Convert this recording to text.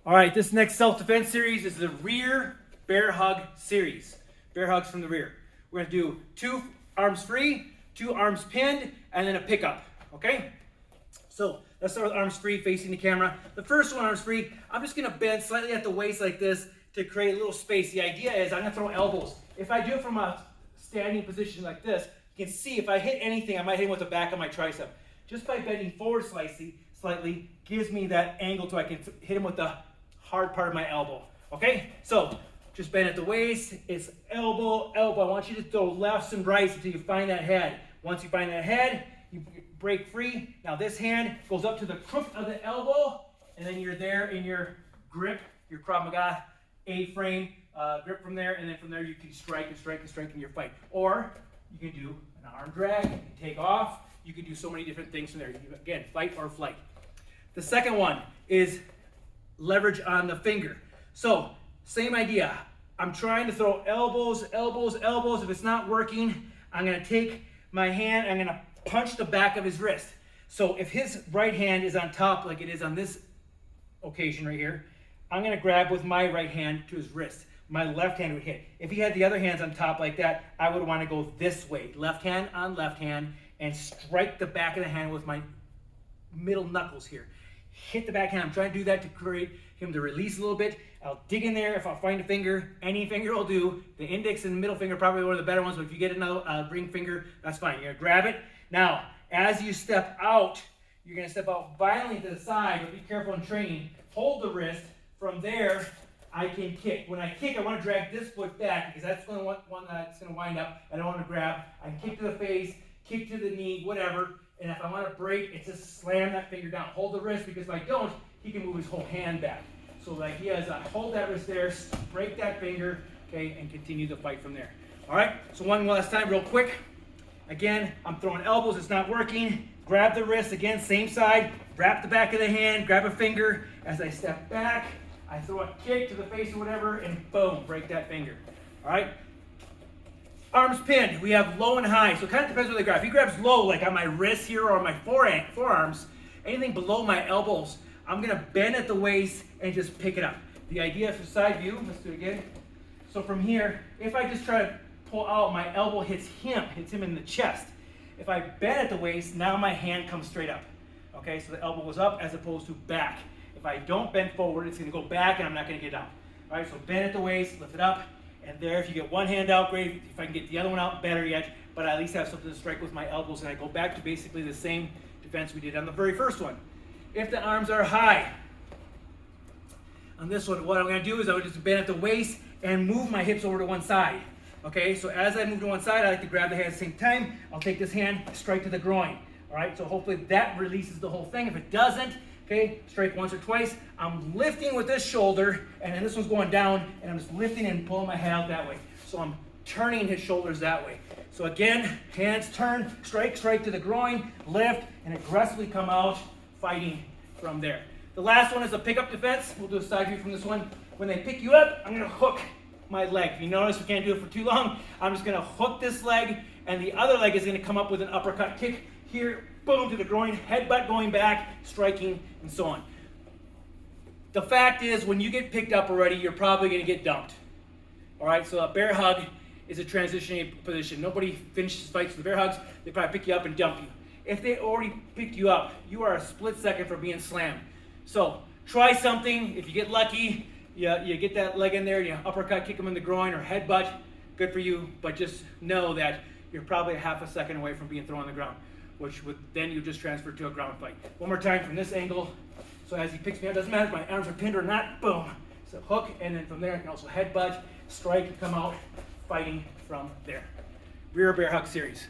All right, this next self-defense series is the rear bear hug series. Bear hugs from the rear. We're gonna do 2 arms free, 2 arms pinned, and then a pickup, okay? So let's start with arms free facing the camera. The first one, arms free, I'm just gonna bend slightly at the waist like this to create a little space. The idea is I'm gonna throw elbows. If I do it from a standing position like this, you can see if I hit anything, I might hit him with the back of my tricep. Just by bending forward slightly gives me that angle so I can hit him with the hard part of my elbow. Okay? So just bend at the waist. It's elbow, elbow. I want you to throw lefts and rights until you find that head. Once you find that head, you break free. Now this hand goes up to the crook of the elbow, and then you're there in your grip, your Krav Maga A-frame grip from there, and then from there you can strike and strike and strike in your fight. Or you can do an arm drag, you can take off. You can do so many different things from there. Again, fight or flight. The second one is leverage on the finger. So, same idea. I'm trying to throw elbows, elbows, elbows. If it's not working, I'm gonna take my hand, I'm gonna punch the back of his wrist. So if his right hand is on top like it is on this occasion right here, I'm gonna grab with my right hand to his wrist. My left hand would hit. If he had the other hands on top like that, I would wanna go this way. Left hand on left hand and strike the back of the hand with my middle knuckles here. Hit the backhand. I'm trying to do that to create him to release a little bit. I'll dig in there. If I'll find a finger, any finger will do. The index and middle finger probably one of the better ones, but if you get another ring finger, that's fine. You're gonna grab it. Now, as you step out, you're gonna step out violently to the side, but be careful in training. Hold the wrist. From there, I can kick. When I kick, I want to drag this foot back because that's going to one that's going to wind up. I don't want to grab. I can kick to the face, kick to the knee, whatever. And if I want to break, it's just slam that finger down. Hold the wrist, because if I don't, he can move his whole hand back. So the idea is I hold that wrist there, break that finger, okay, and continue the fight from there. All right, so one last time real quick. Again, I'm throwing elbows, it's not working. Grab the wrist, again, same side. Wrap the back of the hand, grab a finger. As I step back, I throw a kick to the face or whatever, and boom, break that finger. All right? Arms pinned, we have low and high, so it kind of depends where they grab. If he grabs low, like on my wrist here or on my forearms, anything below my elbows, I'm gonna bend at the waist and just pick it up. The idea for side view, let's do it again. So from here, if I just try to pull out, my elbow hits him in the chest. If I bend at the waist, now my hand comes straight up. Okay, so the elbow goes up as opposed to back. If I don't bend forward, it's gonna go back and I'm not gonna get down. All right, so bend at the waist, lift it up, and there, if you get one hand out, great. If I can get the other one out, better yet. But I at least have something to strike with my elbows, and I go back to basically the same defense we did on the very first one. If the arms are high, on this one, what I'm gonna do is I would just bend at the waist and move my hips over to one side. Okay, so as I move to one side, I like to grab the hand at the same time. I'll take this hand, strike to the groin. All right, so hopefully that releases the whole thing. If it doesn't, okay, strike once or twice. I'm lifting with this shoulder, and then this one's going down, and I'm just lifting and pulling my head out that way. So I'm turning his shoulders that way. So again, hands turn, strike to the groin, lift, and aggressively come out, fighting from there. The last one is a pickup defense. We'll do a side view from this one. When they pick you up, I'm gonna hook my leg. If you notice, we can't do it for too long. I'm just gonna hook this leg, and the other leg is gonna come up with an uppercut kick here, boom, to the groin, headbutt going back, striking, and so on. The fact is, when you get picked up already, you're probably gonna get dumped. All right, so a bear hug is a transitioning position. Nobody finishes fights with bear hugs. They probably pick you up and dump you. If they already picked you up, you are a split second from being slammed. So try something. If you get lucky, you get that leg in there, you uppercut, kick them in the groin, or headbutt, good for you. But just know that you're probably a half a second away from being thrown on the ground, which would then you just transfer to a ground fight. One more time from this angle. So as he picks me up, doesn't matter if my arms are pinned or not, boom. So hook, and then from there I can also headbutt, strike, and come out fighting from there. Rear bear hug series.